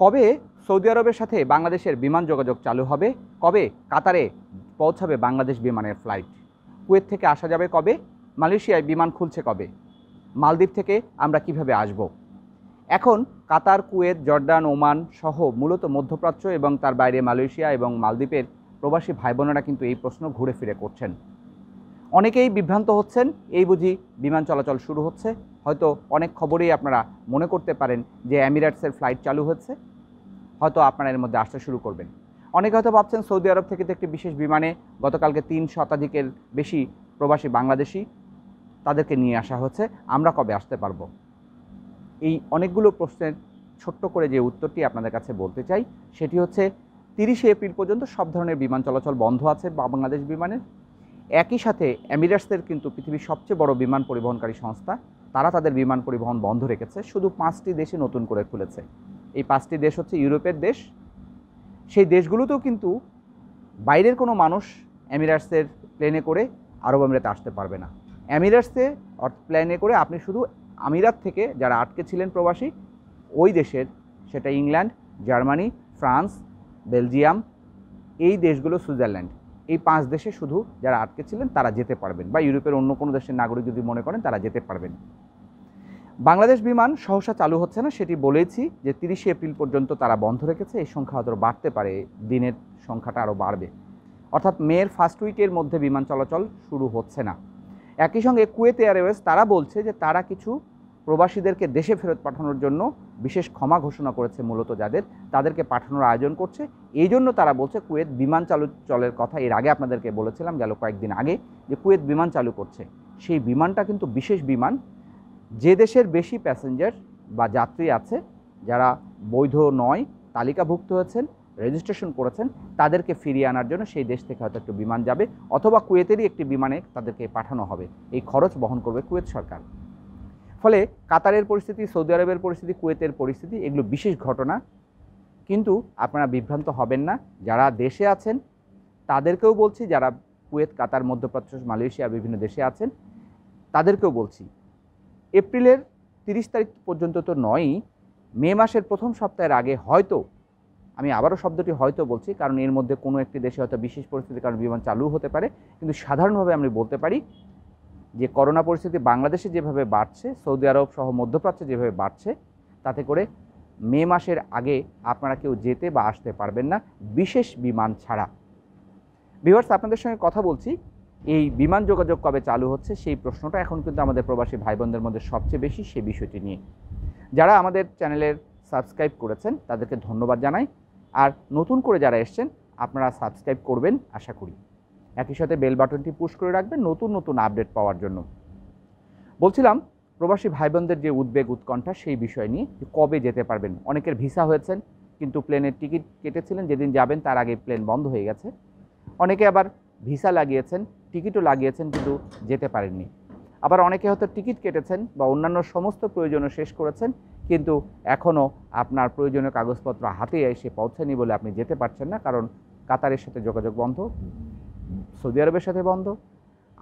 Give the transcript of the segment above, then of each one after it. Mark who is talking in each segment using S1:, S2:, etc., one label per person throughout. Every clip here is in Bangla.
S1: কবে সৌদি আরবের সাথে বাংলাদেশের বিমান যোগাযোগ চালু হবে, কবে কাতারে পৌঁছাবে বাংলাদেশ বিমানের ফ্লাইট, কুয়েত থেকে আসা যাবে কবে, মালয়েশিয়ায় বিমান খুলছে কবে, মালদ্বীপ থেকে আমরা কিভাবে আসব। এখন কাতার, কুয়েত, জর্ডান, ওমান সহ মূলত মধ্যপ্রাচ্য এবং তার বাইরে মালয়েশিয়া এবং মালদ্বীপের প্রবাসী ভাই বোনেরা কিন্তু এই প্রশ্ন ঘুরে ফিরে করছেন। অনেকেই বিভ্রান্ত হচ্ছেন, এই বুঝি বিমান চলাচল শুরু হচ্ছে। হয়তো অনেক খবরেই আপনারা মনে করতে পারেন যে এমিরেটসের ফ্লাইট চালু হচ্ছে, হয়তো আপনারা এর মধ্যে আসতে শুরু করবেন। অনেকে হয়তো ভাবছেন সৌদি আরব থেকে তো একটি বিশেষ বিমানে গতকালকে 3 শতাধিকের বেশি প্রবাসী বাংলাদেশি তাদেরকে নিয়ে আসা হচ্ছে, আমরা কবে আসতে পারবো। এই অনেকগুলো প্রশ্নের ছোট্ট করে যে উত্তরটি আপনাদের কাছে বলতে চাই সেটি হচ্ছে 30শে এপ্রিল পর্যন্ত সব ধরনের বিমান চলাচল বন্ধ আছে বাংলাদেশ বিমানের। একই সাথে এমিরেটসের কিন্তু পৃথিবীর সবচেয়ে বড় বিমান পরিবহনকারী সংস্থা, তারা তাদের বিমান পরিবহন বন্ধ রেখেছে, শুধু 5টি দেশে নতুন করে খুলেছে। এই 5টি দেশ হচ্ছে ইউরোপের দেশ। সেই দেশগুলোতেও কিন্তু বাইরের কোনো মানুষ এমিরেটসের প্লেনে করে আরব আমিরাতে আসতে পারবে না। এমিরেটসে প্লেনে করে আপনি শুধু আমিরাত থেকে যারা আটকে ছিলেন প্রবাসী ওই দেশের, সেটা ইংল্যান্ড, জার্মানি, ফ্রান্স, বেলজিয়াম, এই দেশগুলো, সুইজারল্যান্ড, এই 5 দেশে শুধু যারা আটকে ছিলেন তারা যেতে পারবেন, বা ইউরোপের অন্য কোনো দেশের নাগরিক যদি মনে করেন তারা যেতে পারবেন। বাংলাদেশ বিমান সহসা চালু হচ্ছে না, সেটি বলেছি যে 30শে এপ্রিল পর্যন্ত তারা বন্ধ রেখেছে। এই সংখ্যা হয়তো বাড়তে পারে, দিনের সংখ্যাটা আরও বাড়বে, অর্থাৎ মের ফার্স্ট উইকের মধ্যে বিমান চলাচল শুরু হচ্ছে না। একই সঙ্গে কুয়েত এয়ারওয়েজ তারা বলছে যে তারা কিছু প্রবাসীদেরকে দেশে ফেরত পাঠানোর জন্য বিশেষ ক্ষমা ঘোষণা করেছে, মূলত তাদেরকে পাঠানোর আয়োজন করছে। এই জন্য তারা বলছে কুয়েত বিমান চলের কথা এর আগে আপনাদেরকে বলেছিলাম গেল কয়েকদিন আগে যে কুয়েত বিমান চালু করছে। সেই বিমানটা কিন্তু বিশেষ বিমান, যে দেশের বেশি প্যাসেঞ্জার বা যাত্রী আছে, যারা বৈধ নয়, তালিকাভুক্ত হয়েছেন, রেজিস্ট্রেশন করেছেন, তাদেরকে ফিরিয়ে আনার জন্য সেই দেশ থেকে হয়তো একটু বিমান যাবে, অথবা কুয়েতেরই একটি বিমানে তাদেরকে পাঠানো হবে। এই খরচ বহন করবে কুয়েত সরকার। ফলে কাতারের পরিস্থিতি, সৌদি আরবের পরিস্থিতি, কুয়েতের পরিস্থিতি, এগুলো বিশেষ ঘটনা। কিন্তু আপনারা বিভ্রান্ত হবেন না। যারা দেশে আছেন তাদেরকেও বলছি, যারা কুয়েত, কাতার, মধ্যপ্রাচ্য, মালয়েশিয়া বিভিন্ন দেশে আছেন তাদেরকেও বলছি, এপ্রিলের 30 তারিখ পর্যন্ত তো নয়ই, মে মাসের প্রথম সপ্তাহের আগে হয়তো, আমি আবারও শব্দটি হয়তো বলছি কারণ এর মধ্যে কোনো একটি দেশে হয়তো বিশেষ পরিস্থিতির কারণে বিমান চালু হতে পারে, কিন্তু সাধারণভাবে আমি বলতে পারি যে করোনা পরিস্থিতি বাংলাদেশে যেভাবে বাড়ছে, সৌদি আরব সহ মধ্যপ্রাচ্যে যেভাবে বাড়ছে, তাতে করে মে মাসের আগে আপনারা কেউ যেতে বা আসতে পারবেন না বিশেষ বিমান ছাড়া। ভিউয়ার্স, আপনাদের সঙ্গে কথা বলছি, এই বিমান যোগাযোগ কবে চালু হচ্ছে সেই প্রশ্নটা এখন কিন্তু আমাদের প্রবাসী ভাই বোনদের মধ্যে সবচেয়ে বেশি, সেই বিষয়টি নিয়ে। যারা আমাদের চ্যানেলের সাবস্ক্রাইব করেছেন তাদেরকে ধন্যবাদ জানাই, আর নতুন করে যারা এসছেন আপনারা সাবস্ক্রাইব করবেন আশা করি। একই সাথে বেল বাটনটি পুশ করে রাখবেন নতুন নতুন আপডেট পাওয়ার জন্য। বলছিলাম প্রবাসী ভাই বোনদের যে উদ্বেগ উৎকণ্ঠা সেই বিষয় নিয়ে, কবে যেতে পারবেন। অনেকের ভিসা হয়েছেন কিন্তু প্লেনের টিকিট কেটেছিলেন, যেদিন যাবেন তার আগে প্লেন বন্ধ হয়ে গেছে। অনেকে আবার ভিসা লাগিয়েছেন, টিকিটও লাগিয়েছেন কিন্তু যেতে পারেননি। আবার অনেকে হয়তো টিকিট কেটেছেন বা অন্যান্য সমস্ত প্রয়োজনও শেষ করেছেন, কিন্তু এখনও আপনার প্রয়োজনীয় কাগজপত্র হাতে এসে পৌঁছায়নি বলে আপনি যেতে পারছেন না, কারণ কাতারের সাথে যোগাযোগ বন্ধ, সৌদি আরবের সাথে বন্ধ,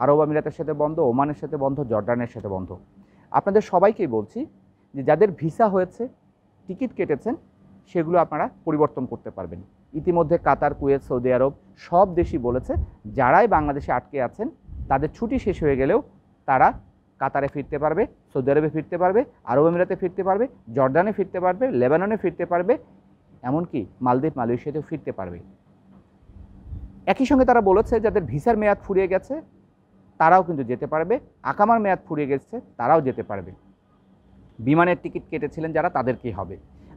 S1: আরব আমিরাতের সাথে বন্ধ, ওমানের সাথে বন্ধ, জর্ডানের সাথে বন্ধ। আপনাদের সবাইকেই বলছি যে যাদের ভিসা হয়েছে, টিকিট কেটেছেন, সেগুলো আপনারা পরিবর্তন করতে পারবেন। ইতিমধ্যে কাতার, কুয়েত, সৌদি আরব সব দেশই বলেছে যারাই বাংলাদেশে আটকে আছেন তাদের ছুটি শেষ হয়ে গেলেও তারা কাতারে ফিরতে পারবে, সৌদি আরবে ফিরতে পারবে, আরব আমিরাতে ফিরতে পারবে, জর্ডানে ফিরতে পারবে, লেবাননে ফিরতে পারবে, এমনকি মালদ্বীপ, মালয়েশিয়াতেও ফিরতে পারবে। একই সঙ্গে তারা বলেছে যাদের ভিসার মেয়াদ ফুরিয়ে গেছে তারাও কিন্তু যেতে পারবে, আকামার মেয়াদ ফুরিয়ে গেছে তারাও যেতে পারবে। বিমানের টিকিট কেটেছিলেন যারা, তাদেরকেই হবে।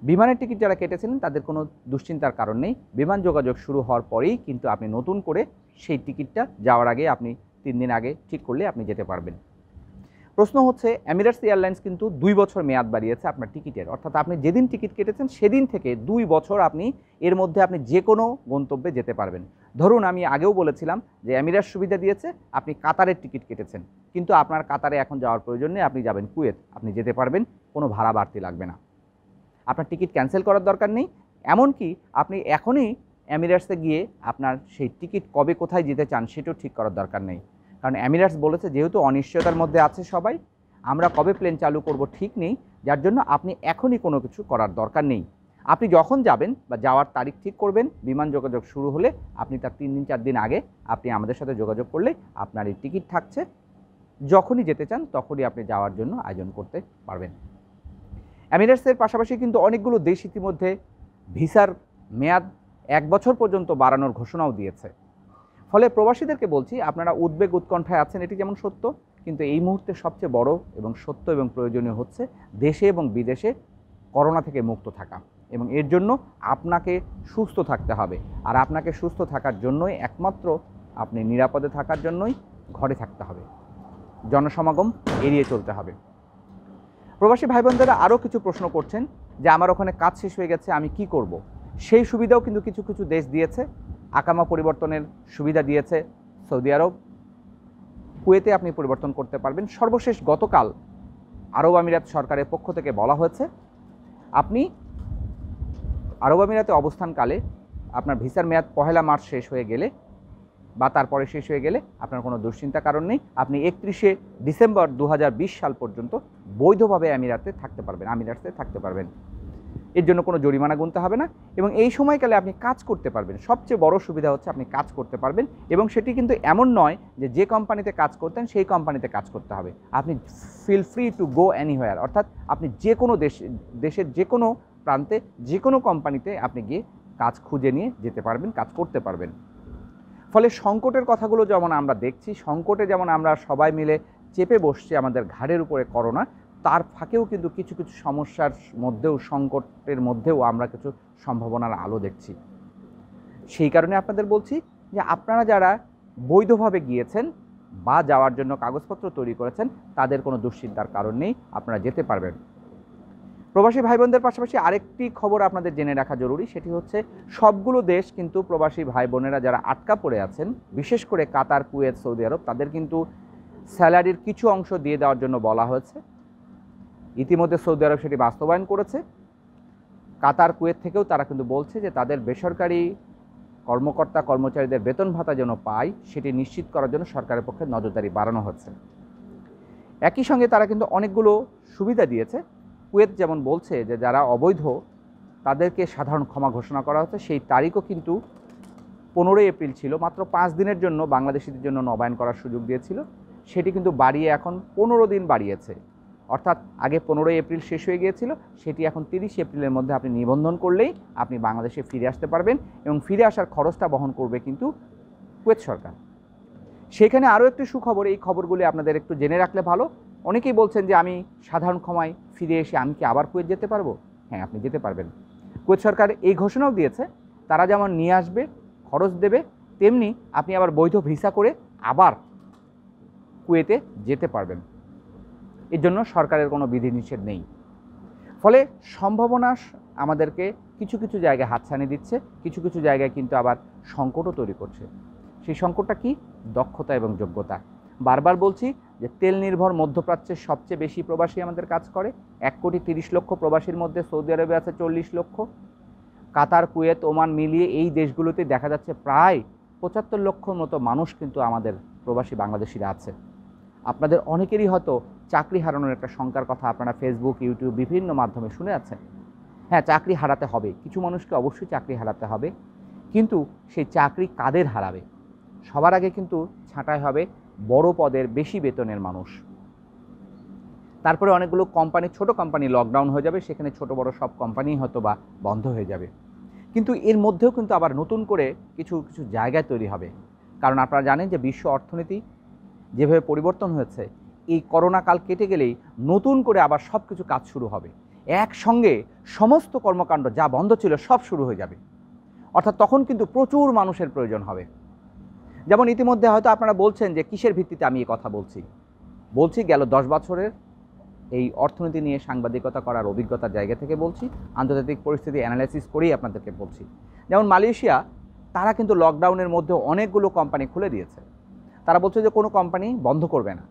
S1: বিমানের টিকিট যারা কেটেছিলেন তাদের কোনো দুশ্চিন্তার কারণ নেই, বিমান যোগাযোগ শুরু হওয়ার পরেই কিন্তু আপনি নতুন করে সেই টিকিটটা যাওয়ার আগে আপনি 3 দিন আগে ঠিক করলে আপনি যেতে পারবেন। প্রশ্ন হচ্ছে এমিরেটস এয়ারলাইন্স কিন্তু 2 বছর মেয়াদ বাড়িয়েছে আপনার টিকিটের, অর্থাৎ আপনি যেদিন টিকিট কেটেছেন সেদিন থেকে 2 বছর আপনি এর মধ্যে আপনি যে কোনো গন্তব্যে যেতে পারবেন। ধরুন আমি আগেও বলেছিলাম যে এমিরেটস সুবিধা দিয়েছে, আপনি কাতারের টিকিট কেটেছেন কিন্তু আপনার কাতারে এখন যাওয়ার প্রয়োজন নেই, আপনি যাবেন কুয়েত, আপনি যেতে পারবেন, কোনো ভাড়া বাড়তি লাগবে না, আপনার টিকিট ক্যান্সেল করার দরকার নেই। এমনকি আপনি এখনই এমিরেটসে গিয়ে আপনার সেই টিকিট কবে কোথায় যেতে চান সেটাও ঠিক করার দরকার নেই, কারণ এমিরেটস বলেছে যেহেতু অনিশ্চয়তার মধ্যে আছে সবাই, আমরা কবে প্লেন চালু করব ঠিক নেই, যার জন্য আপনি এখনই কোনো কিছু করার দরকার নেই। আপনি যখন যাবেন বা যাওয়ার তারিখ ঠিক করবেন, বিমান যোগাযোগ শুরু হলে আপনি তার 3 দিন 4 দিন আগে আপনি আমাদের সাথে যোগাযোগ করলে আপনার এই টিকিট থাকছে, যখনই যেতে চান তখনই আপনি যাওয়ার জন্য আয়োজন করতে পারবেন। এমিরেটসের পাশাপাশি কিন্তু অনেকগুলো দেশ ইতিমধ্যে ভিসার মেয়াদ 1 বছর পর্যন্ত বাড়ানোর ঘোষণাও দিয়েছে। ফলে প্রবাসীদেরকে বলছি, আপনারা উদ্বেগ উৎকণ্ঠায় আছেন, এটি যেমন সত্য, কিন্তু এই মুহূর্তে সবচেয়ে বড় এবং সত্য এবং প্রয়োজনীয় হচ্ছে দেশে এবং বিদেশে করোনা থেকে মুক্ত থাকা, এবং এর জন্য আপনাকে সুস্থ থাকতে হবে। আর আপনাকে সুস্থ থাকার জন্যই একমাত্র আপনি নিরাপদে থাকার জন্যই ঘরে থাকতে হবে, জনসমাগম এড়িয়ে চলতে হবে। প্রবাসী ভাই বোনদেরা আরও কিছু প্রশ্ন করছেন যে আমার ওখানে কাজ শেষ হয়ে গেছে, আমি কি করব। সেই সুবিধাও কিন্তু কিছু কিছু দেশ দিয়েছে, আকামা পরিবর্তনের সুবিধা দিয়েছে সৌদি আরব, কুয়েতে আপনি পরিবর্তন করতে পারবেন। সর্বশেষ গতকাল আরব আমিরাত সরকারের পক্ষ থেকে বলা হয়েছে, আপনি আরব আমিরাতে অবস্থানকালে আপনার ভিসার মেয়াদ 1 মার্চ শেষ হয়ে গেলে বা তারপরে শেষ হয়ে গেলে আপনার কোনো দুশ্চিন্তার কারণ নেই, আপনি 31শে ডিসেম্বর 2020 সাল পর্যন্ত বৈধভাবে আমিরাতে থাকতে পারবেন। এর জন্য কোনো জরিমানা গুনতে হবে না, এবং এই সময়কালে আপনি কাজ করতে পারবেন। সবচেয়ে বড় সুবিধা হচ্ছে আপনি কাজ করতে পারবেন, এবং সেটি কিন্তু এমন নয় যে কোম্পানিতে কাজ করতেন সেই কোম্পানিতে কাজ করতে হবে। আপনি feel free to go anywhere, অর্থাৎ আপনি যে কোনো দেশের যে কোনো প্রান্তে যে কোনো কোম্পানিতে আপনি গিয়ে কাজ খুঁজে নিয়ে যেতে পারবেন, কাজ করতে পারবেন। ফলে সংকটের কথাগুলো যেমন আমরা দেখছি, সংকটে যেমন আমরা সবাই মিলে চেপে বসছি আমাদের ঘাড়ের উপরে করোনা, তার ফাঁকেও কিন্তু কিছু কিছু সমস্যার মধ্যেও, সংকটের মধ্যেও আমরা কিছু সম্ভাবনার আলো দেখছি। সেই কারণে আপনাদের বলছি যে আপনারা যারা বৈধভাবে গিয়েছেন বা যাওয়ার জন্য কাগজপত্র তৈরি করেছেন, তাদের কোনো দুশ্চিন্তার কারণ নেই, আপনারা যেতে পারবেন। প্রবাসী ভাই বোনদের পাশাপাশি আরেকটি খবর আপনাদের জেনে রাখা জরুরি, সেটি হচ্ছে সবগুলো দেশ কিন্তু প্রবাসী ভাই বোনেরা যারা আটকা পড়ে আছেন, বিশেষ করে কাতার, কুয়েত, সৌদি আরব, তাদের কিন্তু স্যালারির কিছু অংশ দিয়ে দেওয়ার জন্য বলা হয়েছে। ইতিমধ্যে সৌদি আরব সেটি বাস্তবায়ন করেছে। কাতার, কুয়েত থেকেও তারা কিন্তু বলছে যে তাদের বেসরকারি কর্মকর্তা কর্মচারীদের বেতন ভাতা যেন পায়, সেটি নিশ্চিত করার জন্য সরকারের পক্ষে নজরদারি বাড়ানো হচ্ছে। একই সঙ্গে তারা কিন্তু অনেকগুলো সুবিধা দিয়েছে। কুয়েত যেমন বলছে যে যারা অবৈধ তাদেরকে সাধারণ ক্ষমা ঘোষণা করা হচ্ছে, সেই তারিখও কিন্তু 15 এপ্রিল ছিল, মাত্র 5 দিনের জন্য বাংলাদেশিদের জন্য নবায়ন করার সুযোগ দিয়েছিল, সেটি কিন্তু বাড়িয়ে এখন 15 দিন বাড়িয়েছে। অর্থাৎ আগে 15 এপ্রিল শেষ হয়ে গিয়েছিল, সেটি এখন 30 এপ্রিলের মধ্যে আপনি নিবন্ধন করলেই আপনি বাংলাদেশে ফিরে আসতে পারবেন, এবং ফিরে আসার খরচটা বহন করবে কিন্তু কুয়েত সরকার। সেখানে আরও একটি সুখবর, এই খবরগুলি আপনাদের একটু জেনে রাখলে ভালো। অনেকেই বলছেন যে আমি সাধারণ ক্ষমায় ফিরে এসে আমি কি আবার কুয়েত যেতে পারবো? হ্যাঁ, আপনি যেতে পারবেন। কুয়েত সরকার এই ঘোষণাও দিয়েছে, তারা যেমন নিয়ে আসবে, খরচ দেবে, তেমনি আপনি আবার বৈধ ভিসা করে আবার কুয়েতে যেতে পারবেন। এর জন্য সরকারের কোনো বিধিনিষেধ নেই। ফলে সম্ভাবনা আমাদেরকে কিছু কিছু জায়গায় হাতছানি দিচ্ছে, কিছু কিছু জায়গায় কিন্তু আবার সংকটও তৈরি করছে। সেই সংকটটা কি? দক্ষতা এবং যোগ্যতা। বারবার বলছি যে তেল নির্ভর মধ্যপ্রাচ্যের সবচেয়ে বেশি প্রবাসী আমাদের কাজ করে। 1,30,00,000 প্রবাসীর মধ্যে সৌদি আরবে আছে 40 লক্ষ। কাতার, কুয়েত, ওমান মিলিয়ে এই দেশগুলোতে দেখা যাচ্ছে প্রায় 75 লক্ষর মতো মানুষ কিন্তু আমাদের প্রবাসী বাংলাদেশিরা আছে। আপনাদের অনেকেরই হয়তো চাকরি হারানোর একটা শঙ্কার কথা আপনারা ফেসবুক, ইউটিউব বিভিন্ন মাধ্যমে শুনে আছেন। হ্যাঁ, চাকরি হারাতে হবে, কিছু মানুষকে অবশ্যই চাকরি হারাতে হবে, কিন্তু সেই চাকরি কাদের হারাবে? সবার আগে কিন্তু ছাঁটাই হবে বড় পদের বেশি বেতনের মানুষ। তারপরে অনেকগুলো কোম্পানি, ছোট কোম্পানি লকডাউন হয়ে যাবে, সেখানে ছোট বড় সব কোম্পানি হয়তো বা বন্ধ হয়ে যাবে। কিন্তু এর মধ্যেও কিন্তু আবার নতুন করে কিছু কিছু জায়গায় তৈরি হবে। কারণ আপনারা জানেন যে বিশ্ব অর্থনীতি যেভাবে পরিবর্তন হয়েছে, এই করোনা কাল কেটে গেলেই নতুন করে আবার সব কিছু কাজ শুরু হবে। একসঙ্গে সমস্ত কর্মকাণ্ড যা বন্ধ ছিল সব শুরু হয়ে যাবে। অর্থাৎ তখন কিন্তু প্রচুর মানুষের প্রয়োজন হবে। যেমন ইতিমধ্যে হয়তো আপনারা বলছেন যে কিসের ভিত্তিতে আমি এই কথা বলছি গেল 10 বছরের এই অর্থনীতি নিয়ে সাংবাদিকতা করার অভিজ্ঞতার জায়গা থেকে বলছি, আন্তর্জাতিক পরিস্থিতি অ্যানালাইসিস করেই আপনাদেরকে বলছি। যেমন মালয়েশিয়া, তারা কিন্তু লকডাউনের মধ্যে অনেকগুলো কোম্পানি খুলে দিয়েছে। তারা বলছে যে কোনো কোম্পানি বন্ধ করবে না,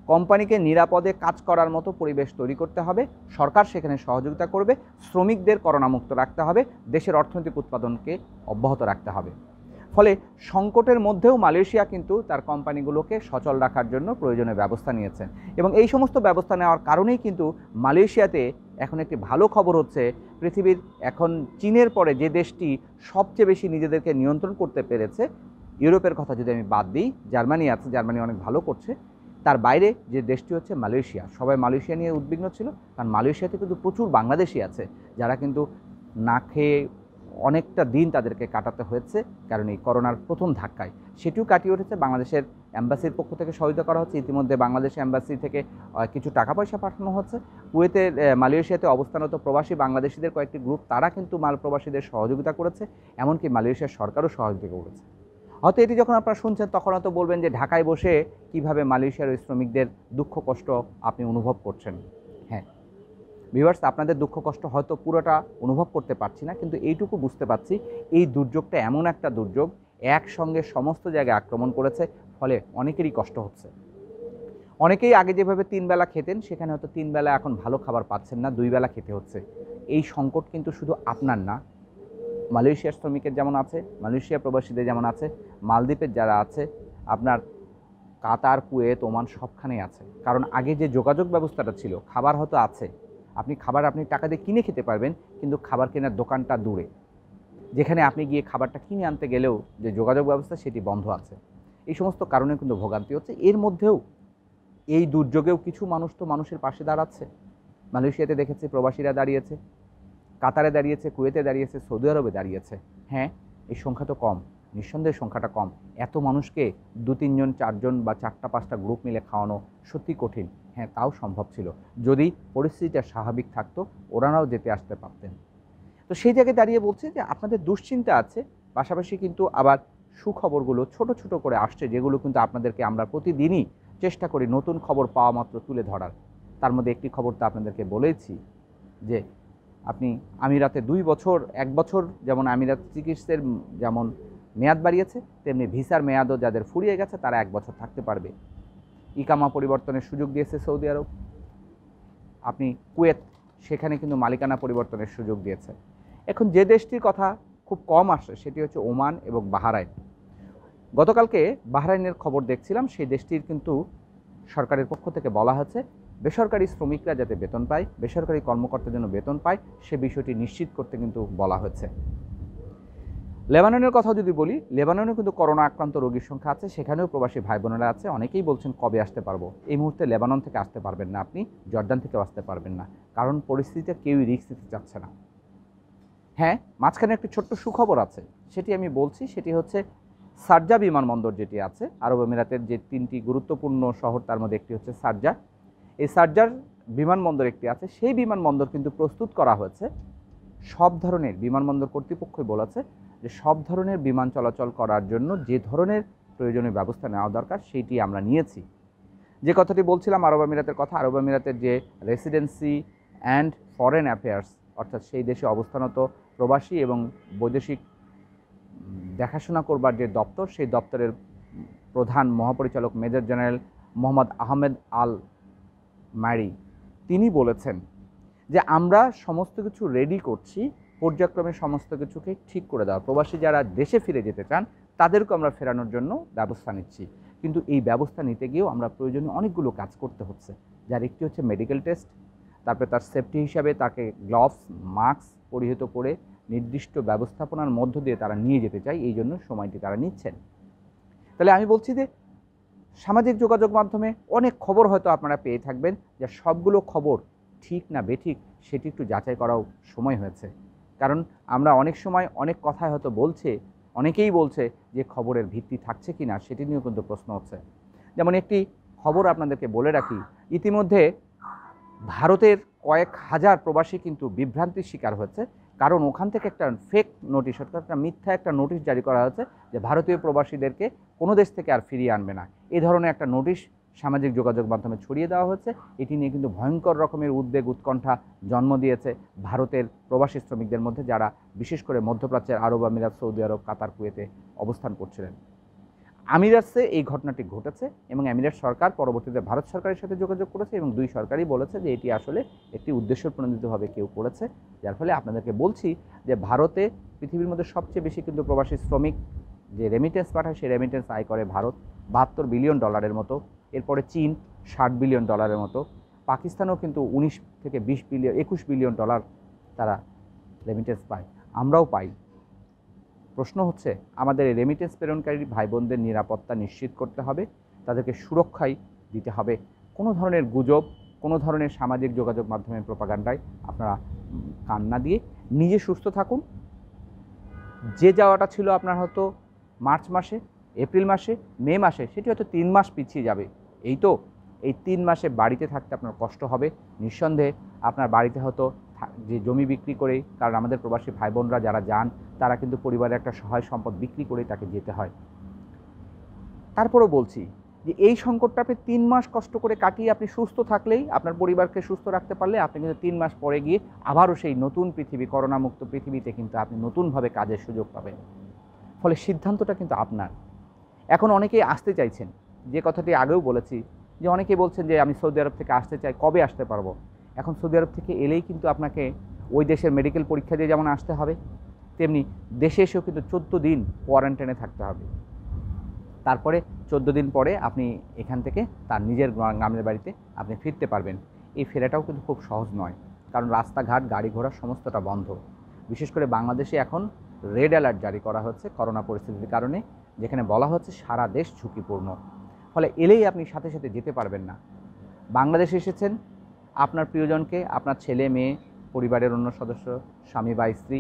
S1: কোম্পানিকে নিরাপদে কাজ করার মতো পরিবেশ তৈরি করতে হবে, সরকার সেখানে সহযোগিতা করবে, শ্রমিকদের করোনামুক্ত রাখতে হবে, দেশের অর্থনৈতিক উৎপাদনকে অব্যাহত রাখতে হবে। ফলে সংকটের মধ্যেও মালয়েশিয়া কিন্তু তার কোম্পানিগুলোকে সচল রাখার জন্য প্রয়োজনীয় ব্যবস্থা নিয়েছেন, এবং এই সমস্ত ব্যবস্থা নেওয়ার কারণেই কিন্তু মালয়েশিয়াতে এখন একটি ভালো খবর হচ্ছে পৃথিবীর এখন চীনের পরে যে দেশটি সবচেয়ে বেশি নিজেদেরকে নিয়ন্ত্রণ করতে পেরেছে, ইউরোপের কথা যদি আমি বাদ দিই, জার্মানি আছে, জার্মানি অনেক ভালো করছে, তার বাইরে যে দেশটি হচ্ছে মালয়েশিয়া। সবাই মালয়েশিয়া নিয়ে উদ্বিগ্ন ছিল, কারণ মালয়েশিয়াতে কিন্তু প্রচুর বাংলাদেশি আছে যারা কিন্তু না খেয়ে অনেকটা দিন তাদেরকে কাটাতে হয়েছে, কারণ এই করোনার প্রথম ধাক্কায় সেটিও কাটিয়ে উঠেছে। বাংলাদেশের অ্যাম্বাসির পক্ষ থেকে সহায়তা করা হচ্ছে, ইতিমধ্যে বাংলাদেশ অ্যাম্বাসি থেকে কিছু টাকা পয়সা পাঠানো হচ্ছে। কুয়েতের মালয়েশিয়াতে অবস্থানরত প্রবাসী বাংলাদেশিদের কয়েকটি গ্রুপ, তারা কিন্তু প্রবাসীদের সহযোগিতা করেছে, এমনকি মালয়েশিয়ার সরকারও সহযোগিতা করেছে। হয়তো এটি যখন আপনারা শুনছেন তখন হয়তো বলবেন যে ঢাকায় বসে কিভাবে মালয়েশিয়ার ওই শ্রমিকদের দুঃখ কষ্ট আপনি অনুভব করছেন। হ্যাঁ ভিউয়ার্স, আপনাদের দুঃখ কষ্ট হয়তো পুরোটা অনুভব করতে পারছি না, কিন্তু এইটুকু বুঝতে পারছি এই দুর্যোগটা এমন একটা দুর্যোগ, একসঙ্গে সমস্ত জায়গায় আক্রমণ করেছে, ফলে অনেকেরই কষ্ট হচ্ছে। অনেকেই আগে যেভাবে 3 বেলা খেতেন সেখানে হয়তো 3 বেলা এখন ভালো খাবার পাচ্ছেন না, 2 বেলা খেতে হচ্ছে। এই সংকট কিন্তু শুধু আপনার না, মালয়েশিয়ার শ্রমিকের যেমন আছে, মালয়েশিয়া প্রবাসীদের যেমন আছে, মালদ্বীপের যারা আছে, আপনার কাতার, কুয়েত, ওমান সবখানেই আছে। কারণ আগে যে যোগাযোগ ব্যবস্থাটা ছিল, খাবার হয়তো আছে, আপনি টাকা দিয়ে কিনে খেতে পারবেন, কিন্তু খাবার কেনার দোকানটা দূরে, যেখানে আপনি গিয়ে খাবারটা কিনে আনতে গেলেও যে যোগাযোগ ব্যবস্থা সেটি বন্ধ আছে। এই সমস্ত কারণে কিন্তু ভোগান্তি হচ্ছে। এর মধ্যেও এই দুর্যোগেও কিছু মানুষ তো মানুষের পাশে দাঁড়াচ্ছে। মালয়েশিয়াতে দেখেছি প্রবাসীরা দাঁড়িয়েছে, কাতারে দাঁড়িয়েছে, কুয়েতে দাঁড়িয়েছে, সৌদি আরবে দাঁড়িয়েছে। হ্যাঁ, এই সংখ্যা তো কম, নিঃসন্দেহে সংখ্যাটা কম। এত মানুষকে 2-3 জন, 4 জন বা 4টা-5টা গ্রুপ মিলে খাওয়ানো সত্যি কঠিন। হ্যাঁ, তাও সম্ভব ছিল যদি পরিস্থিতিটা স্বাভাবিক থাকতো, ওনারাও যেতে আসতে পারতেন। তো সেই জায়গায় দাঁড়িয়ে বলছে যে আপনাদের দুশ্চিন্তা আছে, পাশাপাশি কিন্তু আবার সুখবরগুলো ছোট ছোট করে আসছে, যেগুলো কিন্তু আপনাদেরকে আমরা প্রতিদিনই চেষ্টা করি নতুন খবর পাওয়া মাত্র তুলে ধরার। তার মধ্যে একটি খবর তো আপনাদেরকে বলেছি যে আপনি আমিরাতে 2 বছর, 1 বছর যেমন আমিরাত চিকিৎসার যেমন মেয়াদ বাড়িয়েছে, তেমনি ভিসার মেয়াদও যাদের ফুরিয়ে গেছে তারা 1 বছর থাকতে পারবে। ইকামা পরিবর্তনের সুযোগ দিয়েছে সৌদি আরব। আপনি কুয়েত, সেখানে কিন্তু মালিকানা পরিবর্তনের সুযোগ দিয়েছে। এখন যে দেশটির কথা খুব কম আসে সেটি হচ্ছে ওমান এবং বাহরাইন। গতকালকে বাহরাইনের খবর দেখছিলাম, সেই দেশটির কিন্তু সরকারের পক্ষ থেকে বলা হয়েছে বেসরকারি শ্রমিকরা যাতে বেতন পায়, বেসরকারি কর্মকর্তার জন্য বেতন পায়, সে বিষয়টি নিশ্চিত করতে কিন্তু বলা হয়েছে। লেবাননের কথা যদি বলি, লেবাননে কিন্তু করোনা আক্রান্ত রোগীর সংখ্যা আছে, সেখানেও প্রবাসী ভাই বোনেরা আছে। অনেকেই বলছেন কবে আসতে পারবো। এই মুহূর্তে লেবানন থেকে আসতে পারবেন না, আপনি জর্ডান থেকেও আসতে পারবেন না, কারণ পরিস্থিতিতে কেউই রিস্ক নিতে চাচ্ছে না। হ্যাঁ, মাঝখানে একটি ছোট্ট সুখবর আছে, সেটি আমি বলছি। সেটি হচ্ছে শারজা বিমানবন্দর যেটি আছে আরব আমিরাতের যে 3টি গুরুত্বপূর্ণ শহর, তার মধ্যে একটি হচ্ছে শারজা। এই শারজার বিমানবন্দর একটি আছে, সেই বিমানবন্দর কিন্তু প্রস্তুত করা হয়েছে সব ধরনের, বিমানবন্দর কর্তৃপক্ষই বলেছে যে সব ধরনের বিমান চলাচল করার জন্য যে ধরনের প্রয়োজনীয় ব্যবস্থা নেওয়া দরকার সেইটি আমরা নিয়েছি। যে কথাটি বলছিলাম আরব আমিরাতের কথা, আরব আমিরাতের যে রেসিডেন্সি অ্যান্ড ফরেন অ্যাফেয়ার্স, অর্থাৎ সেই দেশে অবস্থানত প্রবাসী এবং বৈদেশিক দেখাশোনা করবার যে দপ্তর, সেই দপ্তরের প্রধান মহাপরিচালক মেজর জেনারেল মোহাম্মদ আহমেদ আল মারি, তিনি বলেছেন যে আমরা সমস্ত কিছু রেডি করছি, পর্যায়ক্রমে সমস্ত কিছুকে ঠিক করে দেওয়া। প্রবাসী যারা দেশে ফিরে যেতে চান তাদেরকে আমরা ফেরানোর জন্য ব্যবস্থা নিচ্ছি, কিন্তু এই ব্যবস্থা নিতে গিয়েও আমরা প্রয়োজনীয় অনেকগুলো কাজ করতে হচ্ছে, যার একটি হচ্ছে মেডিকেল টেস্ট। তারপরে তার সেফটি হিসাবে তাকে গ্লাভস, মাস্ক পরিহিত করে নির্দিষ্ট ব্যবস্থাপনার মধ্য দিয়ে তারা নিয়ে যেতে চায়, এই জন্য সময়টি তারা নিচ্ছেন। তাহলে আমি বলছি যে সামাজিক যোগাযোগ মাধ্যমে অনেক খবর হয়তো আপনারা পেয়ে থাকবেন, যে সবগুলো খবর ঠিক না বেঠিক সেটি একটু যাচাই করাও সময় হয়েছে। কারণ আমরা অনেক সময় অনেক কথায় হয়তো অনেকেই বলছে যে খবরের ভিত্তি থাকছে কি না সেটি নিয়েও কিন্তু প্রশ্ন হচ্ছে। যেমন একটি খবর আপনাদেরকে বলে রাখি, ইতিমধ্যে ভারতের কয়েক হাজার প্রবাসী কিন্তু বিভ্রান্তির শিকার হয়েছে, কারণ ওখান থেকে একটা ফেক নোটিশ, অর্থাৎ একটা মিথ্যা একটা নোটিশ জারি করা হয়েছে যে ভারতীয় প্রবাসীদেরকে কোনো দেশ থেকে আর ফিরিয়ে আনবে না। এই ধরনের একটা নোটিশ সামাজিক যোগাযোগ মাধ্যমে ছড়িয়ে দেওয়া হয়েছে। এটি নিয়ে কিন্তু ভয়ঙ্কর রকমের উদ্বেগ, উৎকণ্ঠা জন্ম দিয়েছে ভারতের প্রবাসী শ্রমিকদের মধ্যে, যারা বিশেষ করে মধ্যপ্রাচ্যের আরব আমিরাত, সৌদি আরব, কাতার, কুয়েতে অবস্থান করছিলেন। আমিরাটসে এই ঘটনাটি ঘটেছে এবং আমিরাট সরকার পরবর্তীতে ভারত সরকারের সাথে যোগাযোগ করেছে এবং দুই সরকারই বলেছে যে এটি আসলে একটি উদ্দেশ্যপ্রণোদিতভাবে কেউ করেছে। যার ফলে আপনাদেরকে বলছি যে ভারতে পৃথিবীর মধ্যে সবচেয়ে বেশি কিন্তু প্রবাসী শ্রমিক যে রেমিটেন্স পাঠায়, সেই রেমিটেন্স আয় করে ভারত $72 বিলিয়ন মতো, এরপরে চীন $60 বিলিয়ন মতো, পাকিস্তানও কিন্তু 19 থেকে 20 বিলিয়ন 21 বিলিয়ন ডলার তারা রেমিটেন্স পায়, আমরাও পাই। প্রশ্ন হচ্ছে আমাদের এই রেমিটেন্স প্রেরণকারী ভাই বোনদের নিরাপত্তা নিশ্চিত করতে হবে, তাদেরকে সুরক্ষাই দিতে হবে। কোনো ধরনের গুজব, কোনো ধরনের সামাজিক যোগাযোগ মাধ্যমের প্রোপাগান্ডায় আপনারা কান না দিয়ে নিজে সুস্থ থাকুন। যে যাওয়াটা ছিল আপনার হয়তো মার্চ মাসে, এপ্রিল মাসে, মে মাসে, সেটি হয়তো 3 মাস পিছিয়ে যাবে। এই 3 মাসে বাড়িতে থাকতে আপনার কষ্ট হবে। নিঃসন্দেহে আপনার বাড়িতে হয়তো যে জমি বিক্রি করেই, কারণ আমাদের প্রবাসী ভাই বোনরা যারা যান তারা কিন্তু পরিবারের একটা সহায় সম্পদ বিক্রি করেই তাকে যেতে হয়। তারপরেও বলছি যে এই সংকটটা আপনি 3 মাস কষ্ট করে কাটিয়ে আপনি সুস্থ থাকলেই, আপনার পরিবারকে সুস্থ রাখতে পারলে আপনি কিন্তু 3 মাস পরে গিয়ে আবারও সেই নতুন পৃথিবী, করোনামুক্ত পৃথিবীতে কিন্তু আপনি নতুনভাবে কাজের সুযোগ পাবেন। ফলে সিদ্ধান্তটা কিন্তু আপনার। এখন অনেকেই আসতে চাইছেন, যে কথাটি আগেও বলেছি যে অনেকেই বলছেন যে আমি সৌদি আরব থেকে আসতে চাই, কবে আসতে পারবো? এখন সৌদি আরব থেকে এলেই কিন্তু আপনাকে ওই দেশের মেডিকেল পরীক্ষা দিয়ে যেমন আসতে হবে, তেমনি দেশে এসেও কিন্তু 14 দিন কোয়ারেন্টাইনে থাকতে হবে। তারপরে 14 দিন পরে আপনি এখান থেকে তার নিজের গ্রামের বাড়িতে আপনি ফিরতে পারবেন। এই ফেরাটাও কিন্তু খুব সহজ নয়, কারণ রাস্তাঘাট, গাড়ি ঘোড়া সমস্তটা বন্ধ। বিশেষ করে বাংলাদেশে এখন রেড অ্যালার্ট জারি করা হচ্ছে করোনা পরিস্থিতির কারণে, যেখানে বলা হচ্ছে সারা দেশ ঝুঁকিপূর্ণ। ফলে এলেই আপনি সাথে সাথে যেতে পারবেন না। বাংলাদেশে এসেছেন, আপনার প্রিয়জনকে, আপনার ছেলে মেয়ে, পরিবারের অন্য সদস্য, স্বামী বা স্ত্রী,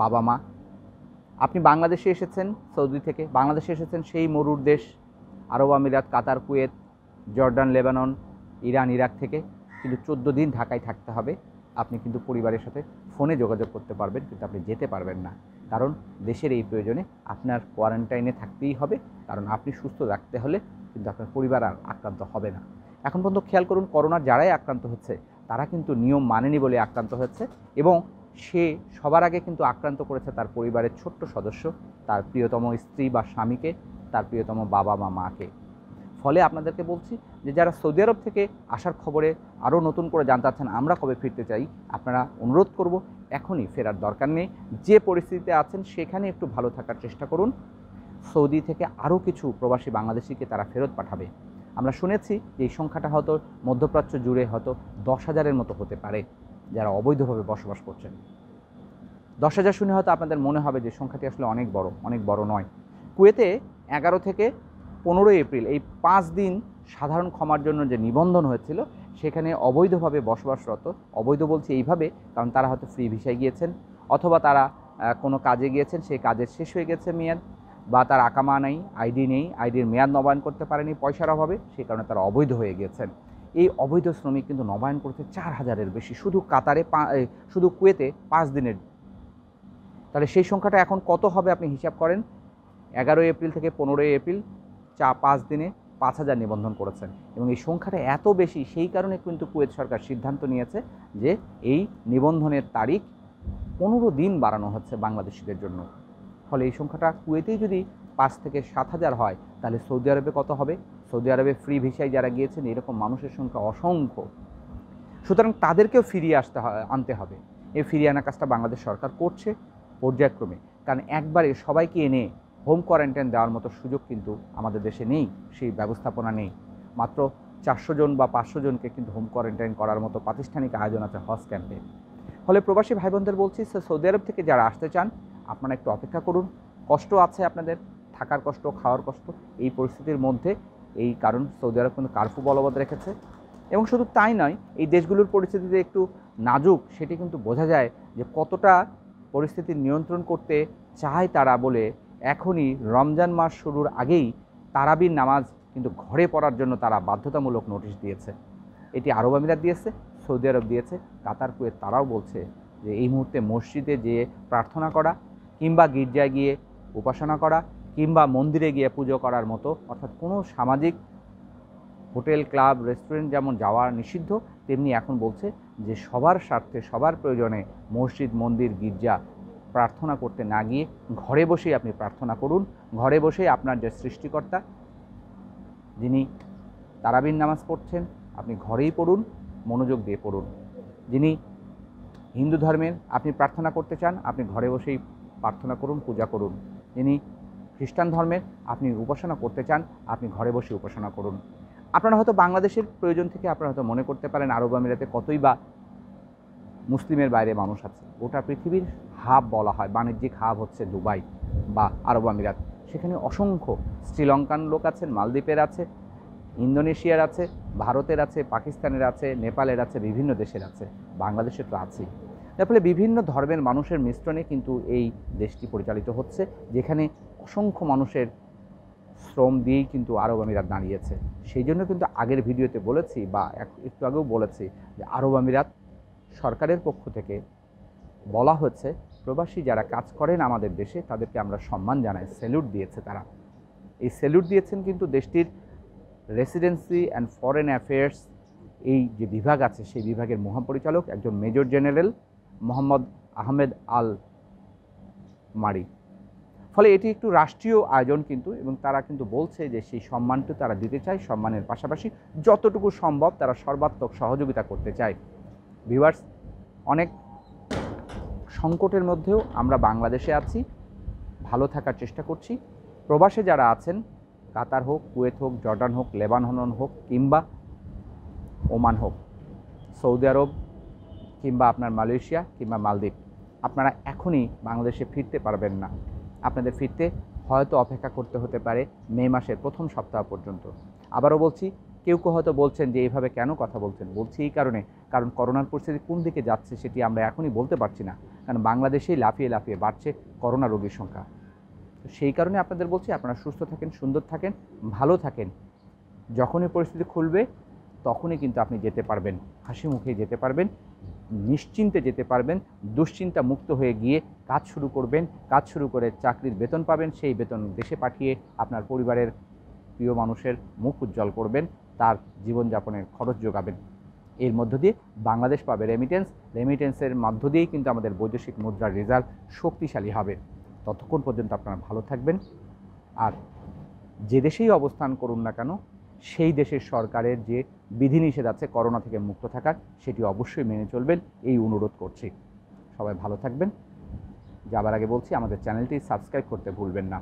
S1: বাবা মা, আপনি বাংলাদেশে এসেছেন সৌদি থেকে, বাংলাদেশে এসেছেন সেই মরুর দেশ আরব আমিরাত, Qatar, Kuwait, Jordan, Lebanon, Iran, Iraq থেকে, কিন্তু 14 দিন ঢাকায় থাকতে হবে। আপনি কিন্তু পরিবারের সাথে ফোনে যোগাযোগ করতে পারবেন, কিন্তু আপনি যেতে পারবেন না, কারণ দেশের এই প্রয়োজনে আপনার কোয়ারেন্টাইনে থাকতেই হবে। কারণ আপনি সুস্থ রাখতে হলে কিন্তু আপনার পরিবার আর আক্রান্ত হবে না। এখন পর্যন্ত খেয়াল করুন, করোনার যারাই আক্রান্ত হচ্ছে তারা কিন্তু নিয়ম মানেনি বলে আক্রান্ত হচ্ছে, এবং সে সবার আগে কিন্তু আক্রান্ত করেছে তার পরিবারের ছোট্ট সদস্য, তার প্রিয়তম স্ত্রী বা স্বামীকে, তার প্রিয়তম বাবা বা মাকে। ফলে আপনাদেরকে বলছি যে যারা সৌদি আরব থেকে আসার খবরে আরও নতুন করে জানতে চাচ্ছেন আমরা কবে ফিরতে চাই, আপনারা অনুরোধ করব এখনই ফেরার দরকার নেই। যে পরিস্থিতিতে আছেন সেখানে একটু ভালো থাকার চেষ্টা করুন। সৌদি থেকে আরও কিছু প্রবাসী বাংলাদেশিকে তারা ফেরত পাঠাবে। আমরা শুনেছি যে এই সংখ্যাটা হয়তো মধ্যপ্রাচ্য জুড়ে হয়তো 10,000-এর মতো হতে পারে যারা অবৈধভাবে বসবাস করছেন। 10,000 শুনে হয়তো আপনাদের মনে হবে যে সংখ্যাটি আসলে অনেক বড় নয়। কুয়েতে 11 থেকে 15 এপ্রিল এই 5 দিন সাধারণ ক্ষমার জন্য যে নিবন্ধন হয়েছিল, সেখানে অবৈধভাবে বসবাসরত, অবৈধ বলছি এইভাবে কারণ তারা হয়তো ফ্রি ভিসায় গিয়েছেন, অথবা তারা কোনো কাজে গিয়েছেন, সেই কাজের শেষ হয়ে গেছে মেয়াদ, বা তার আকামা নেই, আইডি নেই, আইডির মেয়াদ নবায়ন করতে পারেনি পয়সার অভাবে, সেই কারণে তারা অবৈধ হয়ে গিয়েছেন। এই অবৈধ শ্রমিক কিন্তু নবায়ন করতে 4,000-এর বেশি, শুধু কাতারে শুধু কুয়েতে 5 দিনের। তাহলে সেই সংখ্যাটা এখন কত হবে আপনি হিসাব করেন। 11 এপ্রিল থেকে 15 এপ্রিল 5 দিনে 5,000 নিবন্ধন করেছেন, এবং এই সংখ্যাটা এত বেশি, সেই কারণে কিন্তু কুয়েত সরকার সিদ্ধান্ত নিয়েছে যে এই নিবন্ধনের তারিখ 15 দিন বাড়ানো হচ্ছে বাংলাদেশিদের জন্য। ফলে এই সংখ্যাটা কুয়েতেই যদি 5 থেকে 7,000 হয়, তাহলে সৌদি আরবে কত হবে? সৌদি আরবে ফ্রি ভিসায় যারা গিয়েছেন এরকম মানুষের সংখ্যা অসংখ্য। সুতরাং তাদেরকেও আনতে হবে। এই ফিরিয়ে আনার কাজটা বাংলাদেশ সরকার করছে পর্যায়ক্রমে, কারণ একবারে সবাইকে এনে হোম কোয়ারেন্টাইন দেওয়ার মতো সুযোগ কিন্তু আমাদের দেশে নেই, সেই ব্যবস্থাপনা নেই। মাত্র 400 জন বা 500 জনকে কিন্তু হোম কোয়ারেন্টাইন করার মতো প্রাতিষ্ঠানিক আয়োজন আছে হজ ক্যাম্পে। ফলে প্রবাসী ভাই বোনদের বলছি, সৌদি আরব থেকে যারা আসতে চান আপনারা একটু অপেক্ষা করুন। কষ্ট আছে আপনাদের, থাকার কষ্ট, খাওয়ার কষ্ট এই পরিস্থিতির মধ্যে। এই কারণ সৌদি আরব কিন্তু কারফিউ বলবৎ রেখেছে, এবং শুধু তাই নয়, এই দেশগুলোর পরিস্থিতিতে একটু নাজুক সেটি কিন্তু বোঝা যায় যে কতটা পরিস্থিতি নিয়ন্ত্রণ করতে চায় তারা, বলে এখনই রমজান মাস শুরুর আগেই তারাবির নামাজ কিন্তু ঘরে পড়ার জন্য তারা বাধ্যতামূলক নোটিশ দিয়েছে। এটি আরব আমিরাত দিয়েছে, সৌদি আরব দিয়েছে, কাতার, কুয়েত তারাও বলছে যে এই মুহূর্তে মসজিদে যেয়ে প্রার্থনা করা, কিংবা গির্জায় গিয়ে উপাসনা করা, কিংবা মন্দিরে গিয়ে পুজো করার মতো, অর্থাৎ কোনো সামাজিক হোটেল, ক্লাব, রেস্টুরেন্ট যেমন যাওয়া নিষিদ্ধ, তেমনি এখন বলছে যে সবার স্বার্থে, সবার প্রয়োজনে মসজিদ, মন্দির, গির্জা প্রার্থনা করতে না গিয়ে ঘরে বসেই আপনি প্রার্থনা করুন। ঘরে বসেই আপনার যে সৃষ্টিকর্তা, যিনি তারাবির নামাজ পড়ছেন, আপনি ঘরেই পড়ুন, মনোযোগ দিয়ে পড়ুন। যিনি হিন্দু ধর্মের আপনি প্রার্থনা করতে চান, আপনি ঘরে বসেই প্রার্থনা করুন, পূজা করুন। যিনি খ্রিস্টান ধর্মের আপনি উপাসনা করতে চান, আপনি ঘরে বসে উপাসনা করুন। আপনারা হয়তো বাংলাদেশের প্রয়োজন থেকে আপনারা হয়তো মনে করতে পারেন আরব আমিরাতে কতই বা মুসলিমের বাইরে মানুষ আছে। গোটা পৃথিবীর হাব বলা হয়, বাণিজ্যিক হাব হচ্ছে দুবাই বা আরব আমিরাত। সেখানে অসংখ্য শ্রীলঙ্কান লোক আছেন, মালদ্বীপের আছে, ইন্দোনেশিয়ার আছে, ভারতের আছে, পাকিস্তানের আছে, নেপালের আছে, বিভিন্ন দেশের আছে, বাংলাদেশের তো আছেই। যার ফলে বিভিন্ন ধর্মের মানুষের মিশ্রণে কিন্তু এই দেশটি পরিচালিত হচ্ছে, যেখানে অসংখ্য মানুষের শ্রম দিয়েই কিন্তু আরব আমিরাত দাঁড়িয়েছে। সেই জন্য কিন্তু আগের ভিডিওতে বলেছি বা একটু আগেও বলেছি যে আরব আমিরাত সরকারের পক্ষ থেকে বলা হচ্ছে প্রবাসী যারা কাজ করেন আমাদের দেশে তাদেরকে আমরা সম্মান জানাই, স্যালুট দিয়েছে তারা। এই স্যালুট দিয়েছেন কিন্তু দেশটির রেসিডেন্সি অ্যান্ড ফরেন অ্যাফেয়ার্স এই যে বিভাগ আছে সেই বিভাগের মহাপরিচালক একজন মেজর জেনারেল মোহাম্মদ আহমেদ আল মারি। ফলে এটি একটু রাষ্ট্রীয় আয়োজন কিন্তু, এবং তারা কিন্তু বলছে যে সেই সম্মানটা তারা দিতে চায়, সম্মানের পাশাপাশি যতটুকু সম্ভব তারা সর্বাত্মক সহযোগিতা করতে চায়। ভিউয়ার্স, অনেক সংকটের মধ্যেও আমরা বাংলাদেশে আছি, ভালো থাকার চেষ্টা করছি। প্রবাসে যারা আছেন, কাতার হোক, কুয়েত হোক, জর্ডান হোক, লেবানন হোক, কিংবা ওমান হোক, সৌদি আরব কিংবা আপনার মালয়েশিয়া কিংবা মালদ্বীপ, আপনারা এখনই বাংলাদেশে ফিরতে পারবেন না। আপনাদের ফিরতে হয়তো অপেক্ষা করতে হতে পারে মে মাসের প্রথম সপ্তাহ পর্যন্ত। আবারও বলছি, কেউ কেউ হয়তো বলছেন যে এইভাবে কেন কথা বলছেন। বলছি এই কারণে, কারণ করোনার পরিস্থিতি কোন দিকে যাচ্ছে সেটি আমরা এখনই বলতে পারছি না, কারণ বাংলাদেশেই লাফিয়ে লাফিয়ে বাড়ছে করোনা রোগীর সংখ্যা। তো সেই কারণে আপনাদের বলছি, আপনারা সুস্থ থাকেন, সুন্দর থাকেন, ভালো থাকেন। যখনই পরিস্থিতি খুলবে তখনই কিন্তু আপনি যেতে পারবেন, হাসি মুখে যেতে পারবেন, নিশ্চিন্তে যেতে পারবেন, দুশ্চিন্তা মুক্ত হয়ে গিয়ে কাজ শুরু করবেন। কাজ শুরু করে চাকরির বেতন পাবেন, সেই বেতন দেশে পাঠিয়ে আপনার পরিবারের প্রিয় মানুষের মুখ উজ্জ্বল করবেন, তার জীবনযাপনের খরচ যোগাবেন। এর মধ্য দিয়ে বাংলাদেশ পাবে রেমিটেন্সের মধ্য দিয়েই কিন্তু আমাদের বৈদেশিক মুদ্রার রেজাল্ট শক্তিশালী হবে। ততক্ষণ পর্যন্ত আপনারা ভালো থাকবেন। আর যে দেশেই অবস্থান করুন না কেন, সেই দেশের সরকারের যে বিধিনিষেধ আছে করোনা থেকে মুক্ত থাকার, সেটি অবশ্যই মেনে চলবেন, এই অনুরোধ করছি। সবাই ভালো থাকবেন। যাবার আগে বলছি, আমাদের চ্যানেলটি সাবস্ক্রাইব করতে ভুলবেন না।